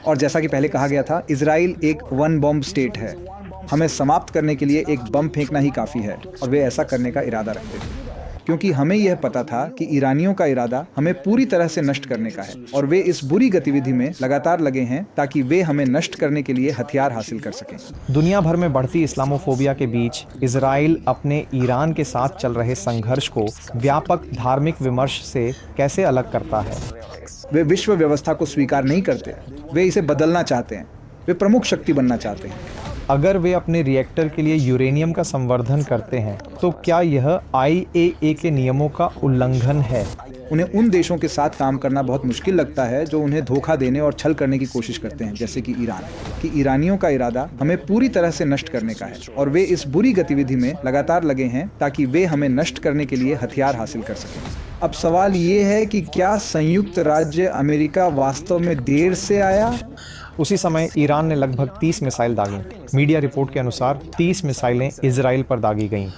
और जैसा कि पहले कहा गया था, इजराइल एक वन बॉम्ब स्टेट है। हमें समाप्त करने के लिए एक बम फेंकना ही काफ़ी है, और वे ऐसा करने का इरादा रखते थे, क्योंकि हमें यह पता था कि ईरानियों का इरादा हमें पूरी तरह से नष्ट करने का है, और वे इस बुरी गतिविधि में लगातार लगे हैं ताकि वे हमें नष्ट करने के लिए हथियार हासिल कर सकें। दुनिया भर में बढ़ती इस्लामोफोबिया के बीच इजराइल अपने ईरान के साथ चल रहे संघर्ष को व्यापक धार्मिक विमर्श से कैसे अलग करता है? वे विश्व व्यवस्था को स्वीकार नहीं करते, वे इसे बदलना चाहते हैं, वे प्रमुख शक्ति बनना चाहते हैं। अगर वे अपने रिएक्टर के लिए यूरेनियम का संवर्धन करते हैं तो क्या यह IAEA के नियमों का उल्लंघन है? उन्हें उन देशों के साथ काम करना बहुत मुश्किल लगता है जो उन्हें धोखा देने और छल करने की कोशिश करते हैं, जैसे कि ईरान। कि ईरानियों का इरादा हमें पूरी तरह से नष्ट करने का है, और वे इस बुरी गतिविधि में लगातार लगे हैं ताकि वे हमें नष्ट करने के लिए हथियार हासिल कर सकें। अब सवाल ये है कि क्या संयुक्त राज्य अमेरिका वास्तव में देर से आया? उसी समय ईरान ने लगभग 30 मिसाइल दागी। मीडिया रिपोर्ट के अनुसार 30 मिसाइलें इजराइल पर दागी गईं।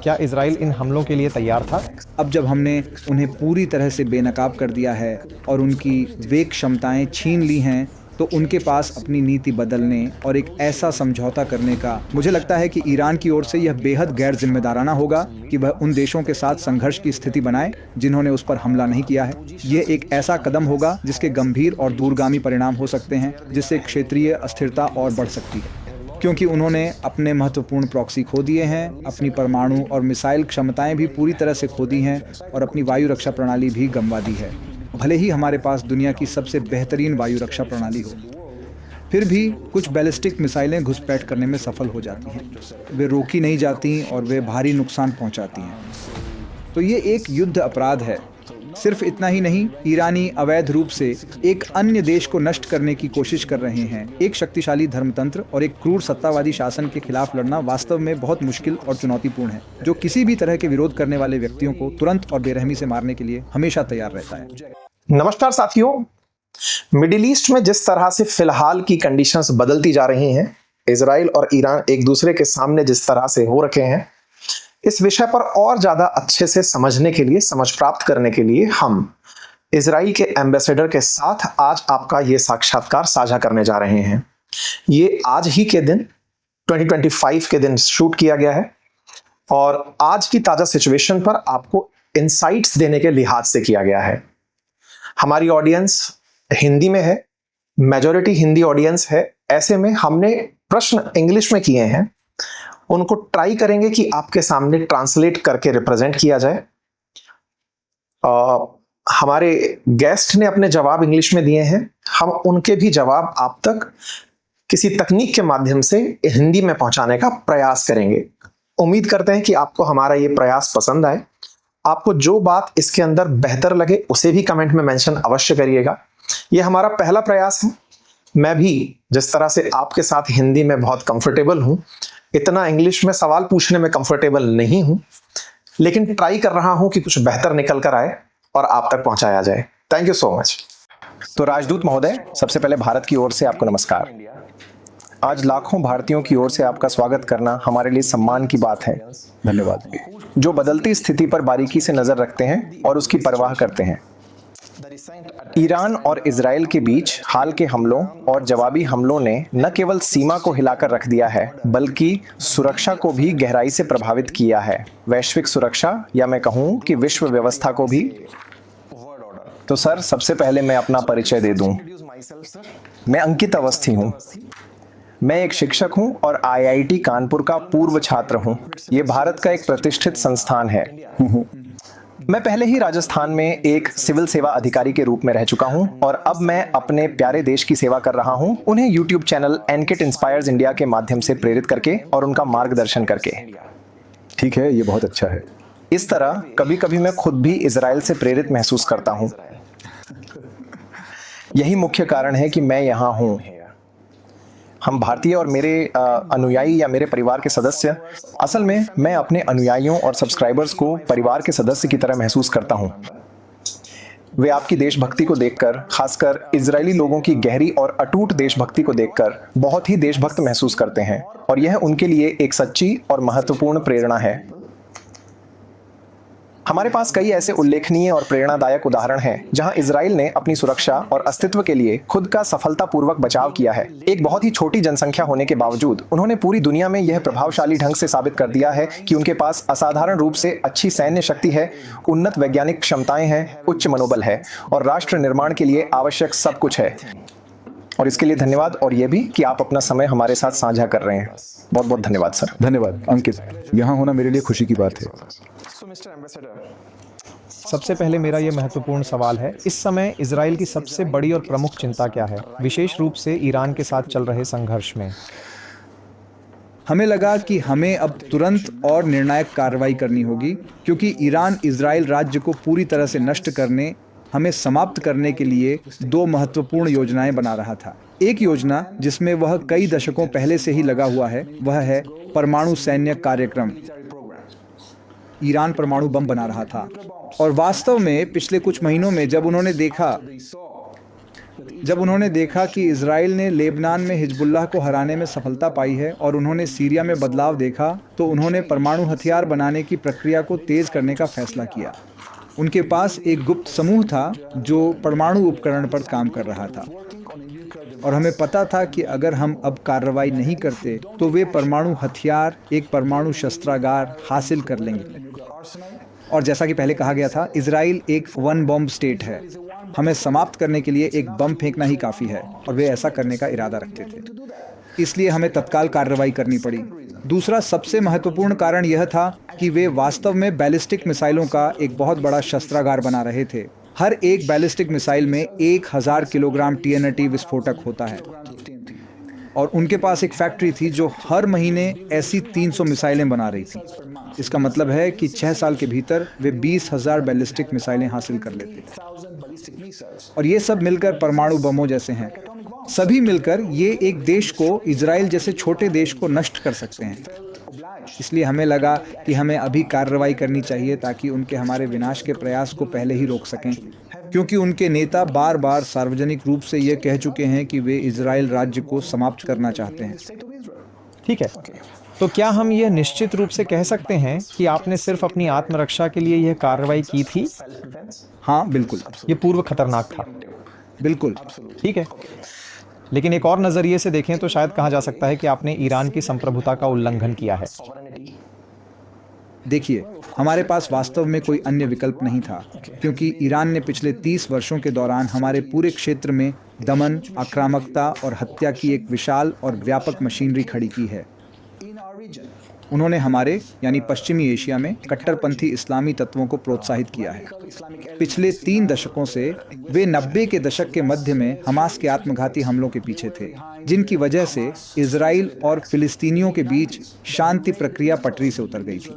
क्या इजराइल इन हमलों के लिए तैयार था? अब जब हमने उन्हें पूरी तरह से बेनकाब कर दिया है और उनकी वेग क्षमताएं छीन ली हैं, तो उनके पास अपनी नीति बदलने और एक ऐसा समझौता करने का, मुझे लगता है कि ईरान की ओर से यह बेहद गैर जिम्मेदाराना होगा कि वह उन देशों के साथ संघर्ष की स्थिति बनाए जिन्होंने उस पर हमला नहीं किया है। यह एक ऐसा कदम होगा जिसके गंभीर और दूरगामी परिणाम हो सकते हैं, जिससे क्षेत्रीय अस्थिरता और बढ़ सकती है, क्योंकि उन्होंने अपने महत्वपूर्ण प्रॉक्सी खो दिए हैं, अपनी परमाणु और मिसाइल क्षमताएं भी पूरी तरह से खो दी हैं, और अपनी वायु रक्षा प्रणाली भी गंवा दी है। भले ही हमारे पास दुनिया की सबसे बेहतरीन वायु रक्षा प्रणाली हो, फिर भी कुछ बैलिस्टिक मिसाइलें घुसपैठ करने में सफल हो जाती हैं। वे रोकी नहीं जाती और वे भारी नुकसान पहुंचाती हैं। तो ये एक युद्ध अपराध है। सिर्फ इतना ही नहीं, ईरानी अवैध रूप से एक अन्य देश को नष्ट करने की कोशिश कर रहे हैं। एक शक्तिशाली धर्मतंत्र और एक क्रूर सत्तावादी शासन के खिलाफ लड़ना वास्तव में बहुत मुश्किल और चुनौतीपूर्ण है, जो किसी भी तरह के विरोध करने वाले व्यक्तियों को तुरंत और बेरहमी से मारने के लिए हमेशा तैयार रहता है। नमस्कार साथियों, मिडिल ईस्ट में जिस तरह से फिलहाल की कंडीशंस बदलती जा रही हैं, इजराइल और ईरान एक दूसरे के सामने जिस तरह से हो रखे हैं, इस विषय पर और ज्यादा अच्छे से समझने के लिए, समझ प्राप्त करने के लिए हम इजराइल के एम्बेसडर के साथ आज आपका ये साक्षात्कार साझा करने जा रहे हैं। ये आज ही के दिन 2025 के दिन शूट किया गया है और आज की ताजा सिचुएशन पर आपको इंसाइट्स देने के लिहाज से किया गया है। हमारी ऑडियंस हिंदी में है, मेजॉरिटी हिंदी ऑडियंस है। ऐसे में हमने प्रश्न इंग्लिश में किए हैं, उनको ट्राई करेंगे कि आपके सामने ट्रांसलेट करके रिप्रेजेंट किया जाए। हमारे गेस्ट ने अपने जवाब इंग्लिश में दिए हैं, हम उनके भी जवाब आप तक किसी तकनीक के माध्यम से हिंदी में पहुंचाने का प्रयास करेंगे। उम्मीद करते हैं कि आपको हमारा ये प्रयास पसंद आए। आपको जो बात इसके अंदर बेहतर लगे उसे भी कमेंट में मेंशन अवश्य करिएगा। ये हमारा पहला प्रयास है। मैं भी जिस तरह से आपके साथ हिंदी में बहुत कंफर्टेबल हूं, इतना इंग्लिश में सवाल पूछने में कंफर्टेबल नहीं हूं, लेकिन ट्राई कर रहा हूं कि कुछ बेहतर निकल कर आए और आप तक पहुंचाया जाए। Thank you so much. तो राजदूत महोदय, सबसे पहले भारत की ओर से आपको नमस्कार। आज लाखों भारतीयों की ओर से आपका स्वागत करना हमारे लिए सम्मान की बात है। धन्यवाद। जो बदलती स्थिति पर बारीकी से नजर रखते हैं और उसकी परवाह करते हैं। ईरान और इजराइल के बीच हाल के हमलों और जवाबी हमलों ने न केवल सीमा को हिलाकर रख दिया है, बल्कि सुरक्षा को भी गहराई से प्रभावित किया है। वैश्विक सुरक्षा, या मैं कहूं कि विश्व व्यवस्था को भी। तो सर, सबसे पहले मैं अपना परिचय दे दूं। मैं अंकित अवस्थी हूं। मैं एक शिक्षक हूं और IIT कानपुर का पूर्व छात्र हूं। ये भारत का एक प्रतिष्ठित संस्थान है। मैं पहले ही राजस्थान में एक सिविल सेवा अधिकारी के रूप में रह चुका हूं और अब मैं अपने प्यारे देश की सेवा कर रहा हूं, उन्हें YouTube चैनल एनकिट इंस्पायर्स इंडिया के माध्यम से प्रेरित करके और उनका मार्गदर्शन करके। ठीक है, ये बहुत अच्छा है। इस तरह कभी कभी मैं खुद भी इजराइल से प्रेरित महसूस करता हूं। यही मुख्य कारण है कि मैं यहाँ हूं। हम भारतीय और मेरे अनुयायी या मेरे परिवार के सदस्य, असल में मैं अपने अनुयायियों और सब्सक्राइबर्स को परिवार के सदस्य की तरह महसूस करता हूं। वे आपकी देशभक्ति को देखकर, खासकर इजरायली लोगों की गहरी और अटूट देशभक्ति को देखकर बहुत ही देशभक्त महसूस करते हैं और यह उनके लिए एक सच्ची और महत्वपूर्ण प्रेरणा है। हमारे पास कई ऐसे उल्लेखनीय और प्रेरणादायक उदाहरण हैं जहां इजराइल ने अपनी सुरक्षा और अस्तित्व के लिए खुद का सफलतापूर्वक बचाव किया है। एक बहुत ही छोटी जनसंख्या होने के बावजूद उन्होंने पूरी दुनिया में यह प्रभावशाली ढंग से साबित कर दिया है कि उनके पास असाधारण रूप से अच्छी सैन्य शक्ति है, उन्नत वैज्ञानिक क्षमताएं हैं, उच्च मनोबल है और राष्ट्र निर्माण के लिए आवश्यक सब कुछ है। और इसके लिए धन्यवाद, और ये भी कि आप अपना समय हमारे साथ साझा कर रहे हैं। बहुत बहुत धन्यवाद सर। धन्यवाद अंकित, यहाँ होना मेरे लिए खुशी की बात है। सबसे पहले मेरा ये महत्वपूर्ण सवाल है, इस समय इजराइल की सबसे बड़ी और प्रमुख चिंता क्या है, विशेष रूप से ईरान के साथ चल रहे संघर्ष में? हमें लगा कि हमें अब तुरंत और निर्णायक कार्रवाई करनी होगी, क्योंकि ईरान इजराइल राज्य को पूरी तरह से नष्ट करने, हमें समाप्त करने के लिए दो महत्वपूर्ण योजनाएं बना रहा था। एक योजना जिसमें वह कई दशकों पहले से ही लगा हुआ है, वह है परमाणु सैन्य कार्यक्रम। ईरान परमाणु बम बना रहा था और वास्तव में पिछले कुछ महीनों में जब उन्होंने देखा कि इजराइल ने लेबनान में हिजबुल्लाह को हराने में सफलता पाई है और उन्होंने सीरिया में बदलाव देखा, तो उन्होंने परमाणु हथियार बनाने की प्रक्रिया को तेज करने का फैसला किया। उनके पास एक गुप्त समूह था जो परमाणु उपकरण पर काम कर रहा था और हमें पता था कि अगर हम अब कार्रवाई नहीं करते तो वे परमाणु हथियार, एक परमाणु शस्त्रागार हासिल कर लेंगे। और जैसा कि पहले कहा गया था, इजराइल एक वन बॉम्ब स्टेट है। हमें समाप्त करने के लिए एक बम फेंकना ही काफ़ी है और वे ऐसा करने का इरादा रखते थे। इसलिए हमें तत्काल कार्रवाई करनी पड़ी। दूसरा सबसे महत्वपूर्ण कारण यह था कि वे वास्तव में बैलिस्टिक मिसाइलों का एक बहुत बड़ा शस्त्रागार बना रहे थे। हर एक बैलिस्टिक मिसाइल में 1000 किलोग्राम TNT विस्फोटक होता है और उनके पास एक फैक्ट्री थी जो हर महीने ऐसी 300 मिसाइलें बना रही थी। इसका मतलब है कि 6 साल के भीतर वे 20,000 बैलिस्टिक मिसाइलें हासिल कर लेते थे। और ये सब मिलकर परमाणु बमों जैसे हैं। सभी मिलकर ये एक देश को, इजराइल जैसे छोटे देश को नष्ट कर सकते हैं। इसलिए हमें लगा कि हमें अभी कार्रवाई करनी चाहिए ताकि उनके हमारे विनाश के प्रयास को पहले ही रोक सकें, क्योंकि उनके नेता बार बार सार्वजनिक रूप से ये कह चुके हैं कि वे इजराइल राज्य को समाप्त करना चाहते हैं। ठीक है, तो क्या हम यह निश्चित रूप से कह सकते हैं कि आपने सिर्फ अपनी आत्मरक्षा के लिए यह कार्रवाई की थी? हाँ बिल्कुल। ये पूर्व खतरनाक था। बिल्कुल ठीक है, लेकिन एक और नजरिए से देखें तो शायद कहा जा सकता है कि आपने ईरान की संप्रभुता का उल्लंघन किया है। देखिए, हमारे पास वास्तव में कोई अन्य विकल्प नहीं था, क्योंकि ईरान ने पिछले 30 वर्षों के दौरान हमारे पूरे क्षेत्र में दमन, आक्रामकता और हत्या की एक विशाल और व्यापक मशीनरी खड़ी की है। उन्होंने हमारे यानी पश्चिमी एशिया में कट्टरपंथी इस्लामी तत्वों को प्रोत्साहित किया है। पिछले 3 दशकों से वे 90 के दशक के मध्य में हमास के आत्मघाती हमलों के पीछे थे, जिनकी वजह से इजराइल और फिलिस्तीनियों के बीच शांति प्रक्रिया पटरी से उतर गई थी।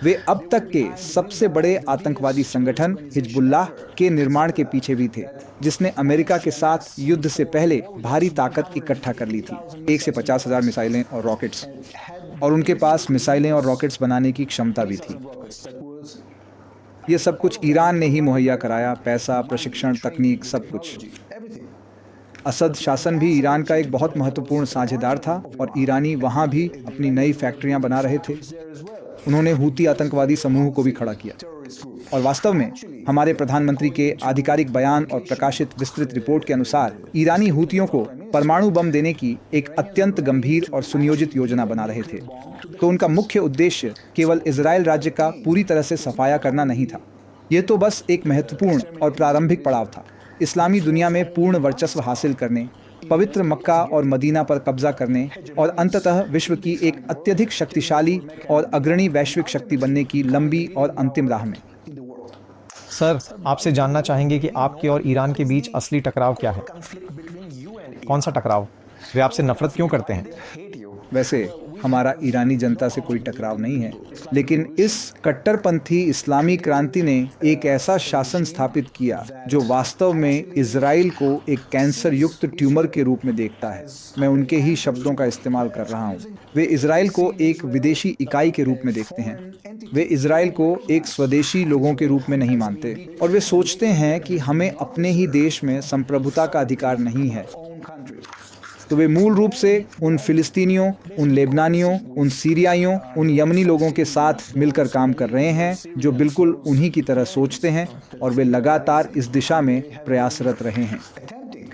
वे अब तक के सबसे बड़े आतंकवादी संगठन हिजबुल्लाह के निर्माण के पीछे भी थे, जिसने अमेरिका के साथ युद्ध से पहले भारी ताकत इकट्ठा कर ली थी, 1 से 50,000 मिसाइलें और रॉकेट्स, और उनके पास मिसाइलें और रॉकेट्स बनाने की क्षमता भी थी। ये सब कुछ ईरान ने ही मुहैया कराया, पैसा, प्रशिक्षण, तकनीक, सब कुछ। असद शासन भी ईरान का एक बहुत महत्वपूर्ण साझेदार था और ईरानी वहाँ भी अपनी नई फैक्ट्रियाँ बना रहे थे। उन्होंने हूती आतंकवादी समूह को भी खड़ा किया और वास्तव में हमारे प्रधानमंत्री के आधिकारिक बयान और प्रकाशित विस्तृत रिपोर्ट के अनुसार ईरानी हूतियों को परमाणु बम देने की एक अत्यंत गंभीर और सुनियोजित योजना बना रहे थे। तो उनका मुख्य उद्देश्य केवल इजराइल राज्य का पूरी तरह से सफाया करना नहीं था। ये तो बस एक महत्वपूर्ण और प्रारंभिक पड़ाव था। इस्लामी दुनिया में पूर्ण वर्चस्व हासिल करने, पवित्र मक्का और मदीना पर कब्जा करने और अंततः विश्व की एक अत्यधिक शक्तिशाली और अग्रणी वैश्विक शक्ति बनने की लंबी और अंतिम राह में। सर, आपसे जानना चाहेंगे कि आपके और ईरान के बीच असली टकराव क्या है? कौन सा टकराव? वे आपसे नफरत क्यों करते हैं? वैसे हमारा ईरानी जनता से कोई टकराव नहीं है, लेकिन इस कट्टरपंथी इस्लामी क्रांति ने एक ऐसा शासन स्थापित किया जो वास्तव में इजराइल को एक कैंसर युक्त ट्यूमर के रूप में देखता है। मैं उनके ही शब्दों का इस्तेमाल कर रहा हूँ। वे इजराइल को एक विदेशी इकाई के रूप में देखते हैं। वे इजराइल को एक स्वदेशी लोगों के रूप में नहीं मानते और वे सोचते हैं कि हमें अपने ही देश में संप्रभुता का अधिकार नहीं है। तो वे मूल रूप से उन फिलिस्तीनियों, उन लेबनानियों, उन सीरियाइयों, उन यमनी लोगों के साथ मिलकर काम कर रहे हैं जो बिल्कुल उन्हीं की तरह सोचते हैं, और वे लगातार इस दिशा में प्रयासरत रहे हैं।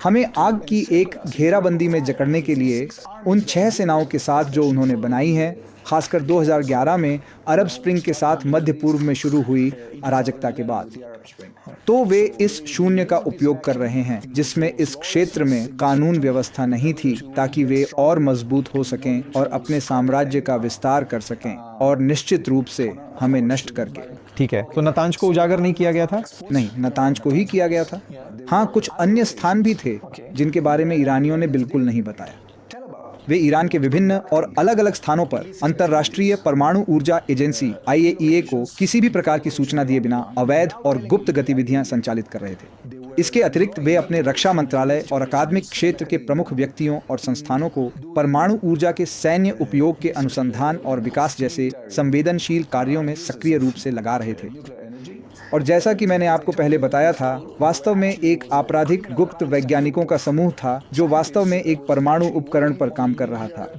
हमें आग की एक घेराबंदी में जकड़ने के लिए उन 6 सेनाओं के साथ जो उन्होंने बनाई है, खासकर 2011 में अरब स्प्रिंग के साथ मध्य पूर्व में शुरू हुई अराजकता के बाद, तो वे इस शून्य का उपयोग कर रहे हैं जिसमें इस क्षेत्र में कानून व्यवस्था नहीं थी, ताकि वे और मजबूत हो सकें और अपने साम्राज्य का विस्तार कर सकें, और निश्चित रूप से हमें नष्ट करके। ठीक है, तो नतांज को उजागर नहीं किया गया था? नहीं, नतांज को ही किया गया था। हाँ, कुछ अन्य स्थान भी थे जिनके बारे में ईरानियों ने बिल्कुल नहीं बताया। वे ईरान के विभिन्न और अलग अलग स्थानों पर अंतर्राष्ट्रीय परमाणु ऊर्जा एजेंसी IAEA को किसी भी प्रकार की सूचना दिए बिना अवैध और गुप्त गतिविधियां संचालित कर रहे थे। इसके अतिरिक्त वे अपने रक्षा मंत्रालय और अकादमिक क्षेत्र के प्रमुख व्यक्तियों और संस्थानों को परमाणु ऊर्जा के सैन्य उपयोग के अनुसंधान और विकास जैसे संवेदनशील कार्यों में सक्रिय रूप से लगा रहे थे। और जैसा कि मैंने आपको पहले बताया था, वास्तव में एक आपराधिक गुप्त वैज्ञानिकों का समूह था जो वास्तव में एक परमाणु उपकरण पर काम कर रहा था,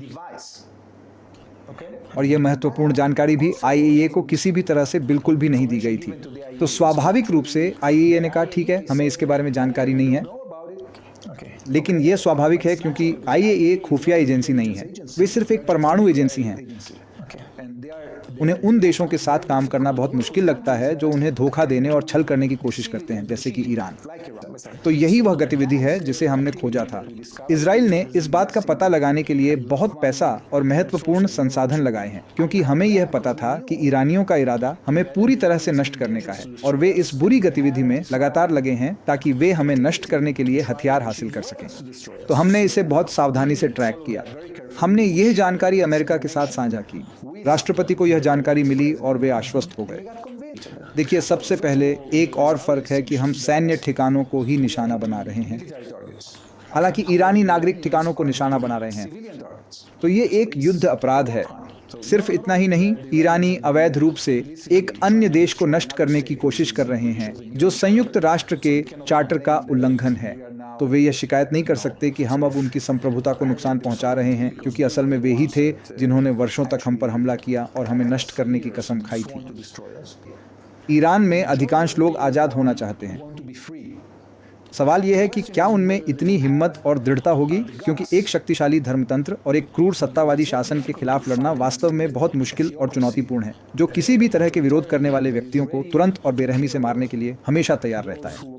और यह महत्वपूर्ण जानकारी भी IAEA को किसी भी तरह से बिल्कुल भी नहीं दी गई थी। तो स्वाभाविक रूप से IAEA ने कहा ठीक है, हमें इसके बारे में जानकारी नहीं है। लेकिन यह स्वाभाविक है क्योंकि IAEA खुफिया एजेंसी नहीं है, वे सिर्फ एक परमाणु एजेंसी हैं। उन्हें उन देशों के साथ काम करना बहुत मुश्किल लगता है जो उन्हें धोखा देने और छल करने की कोशिश करते हैं, जैसे कि ईरान। तो यही वह गतिविधि है जिसे हमने खोजा था। इजराइल ने इस बात का पता लगाने के लिए बहुत पैसा और महत्वपूर्ण संसाधन लगाए हैं, क्योंकि हमें यह पता था कि ईरानियों का इरादा हमें पूरी तरह से नष्ट करने का है, और वे इस बुरी गतिविधि में लगातार लगे हैं ताकि वे हमें नष्ट करने के लिए हथियार हासिल कर सकें। तो हमने इसे बहुत सावधानी से ट्रैक किया। हमने यह जानकारी अमेरिका के साथ साझा की। राष्ट्रपति को यह जानकारी मिली और वे आश्वस्त हो गए। देखिए, सबसे पहले एक और फर्क है कि हम सैन्य ठिकानों को ही निशाना बना रहे हैं, हालांकि ईरानी नागरिक ठिकानों को निशाना बना रहे हैं। तो ये एक युद्ध अपराध है। सिर्फ इतना ही नहीं, ईरानी अवैध रूप से एक अन्य देश को नष्ट करने की कोशिश कर रहे हैं, जो संयुक्त राष्ट्र के चार्टर का उल्लंघन है। तो वे यह शिकायत नहीं कर सकते कि हम अब उनकी संप्रभुता को नुकसान पहुंचा रहे हैं, क्योंकि असल में वे ही थे जिन्होंने वर्षों तक हम पर हमला किया और हमें नष्ट करने की कसम खाई थी। ईरान में अधिकांश लोग आज़ाद होना चाहते हैं। सवाल यह है कि क्या उनमें इतनी हिम्मत और दृढ़ता होगी, क्योंकि एक शक्तिशाली धर्मतंत्र और एक क्रूर सत्तावादी शासन के खिलाफ लड़ना वास्तव में बहुत मुश्किल और चुनौतीपूर्ण है, जो किसी भी तरह के विरोध करने वाले व्यक्तियों को तुरंत और बेरहमी से मारने के लिए हमेशा तैयार रहता है।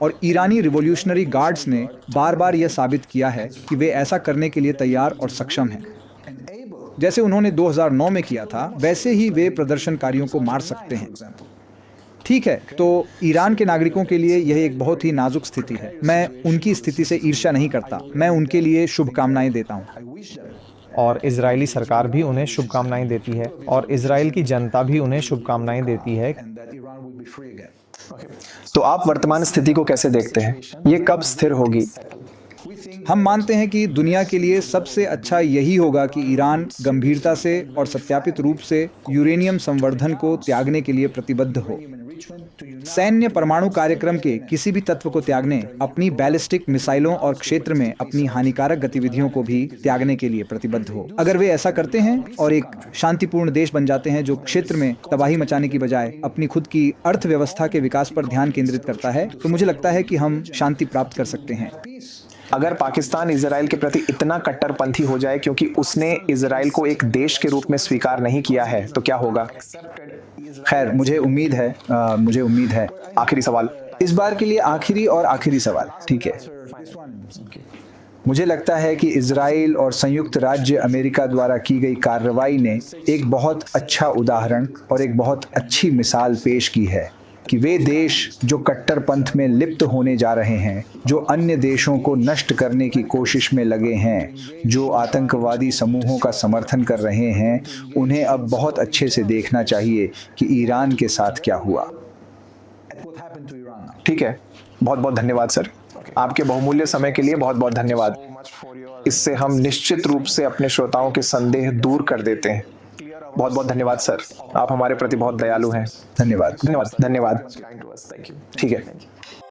और ईरानी रिवॉल्यूशनरी गार्ड्स ने बार बार यह साबित किया है कि वे ऐसा करने के लिए तैयार और सक्षम हैं। जैसे उन्होंने 2009 में किया था, वैसे ही वे प्रदर्शनकारियों को मार सकते हैं। ठीक है, तो ईरान के नागरिकों के लिए यह एक बहुत ही नाजुक स्थिति है। मैं उनकी स्थिति से ईर्ष्या नहीं करता, मैं उनके लिए शुभकामनाएं देता हूँ। और इजरायली सरकार भी उन्हें शुभकामनाएं देती है, और इजराइल की जनता भी उन्हें शुभकामनाएं देती है। तो आप वर्तमान स्थिति को कैसे देखते हैं? ये कब स्थिर होगी? हम मानते हैं कि दुनिया के लिए सबसे अच्छा यही होगा कि ईरान गंभीरता से और सत्यापित रूप से यूरेनियम संवर्धन को त्यागने के लिए प्रतिबद्ध हो। सैन्य परमाणु कार्यक्रम के किसी भी तत्व को त्यागने, अपनी बैलिस्टिक मिसाइलों और क्षेत्र में अपनी हानिकारक गतिविधियों को भी त्यागने के लिए प्रतिबद्ध हो। अगर वे ऐसा करते हैं और एक शांतिपूर्ण देश बन जाते हैं जो क्षेत्र में तबाही मचाने की बजाय अपनी खुद की अर्थव्यवस्था के विकास पर ध्यान केंद्रित करता है, तो मुझे लगता है कि हम शांति प्राप्त कर सकते हैं। अगर पाकिस्तान इजराइल के प्रति इतना कट्टरपंथी हो जाए क्योंकि उसने इजराइल को एक देश के रूप में स्वीकार नहीं किया है, तो क्या होगा? खैर, मुझे उम्मीद है। आखिरी सवाल, इस बार के लिए आखिरी और आखिरी सवाल, ठीक है। मुझे लगता है कि इजराइल और संयुक्त राज्य अमेरिका द्वारा की गई कार्रवाई ने एक बहुत अच्छा उदाहरण और एक बहुत अच्छी मिसाल पेश की है कि वे देश जो कट्टरपंथ में लिप्त होने जा रहे हैं, जो अन्य देशों को नष्ट करने की कोशिश में लगे हैं, जो आतंकवादी समूहों का समर्थन कर रहे हैं, उन्हें अब बहुत अच्छे से देखना चाहिए कि ईरान के साथ क्या हुआ। ठीक है, बहुत बहुत धन्यवाद सर, आपके बहुमूल्य समय के लिए बहुत बहुत धन्यवाद। इससे हम निश्चित रूप से अपने श्रोताओं के संदेह दूर कर देते हैं। बहुत बहुत धन्यवाद सर, आप हमारे प्रति बहुत दयालु हैं। धन्यवाद। धन्यवाद। ठीक है।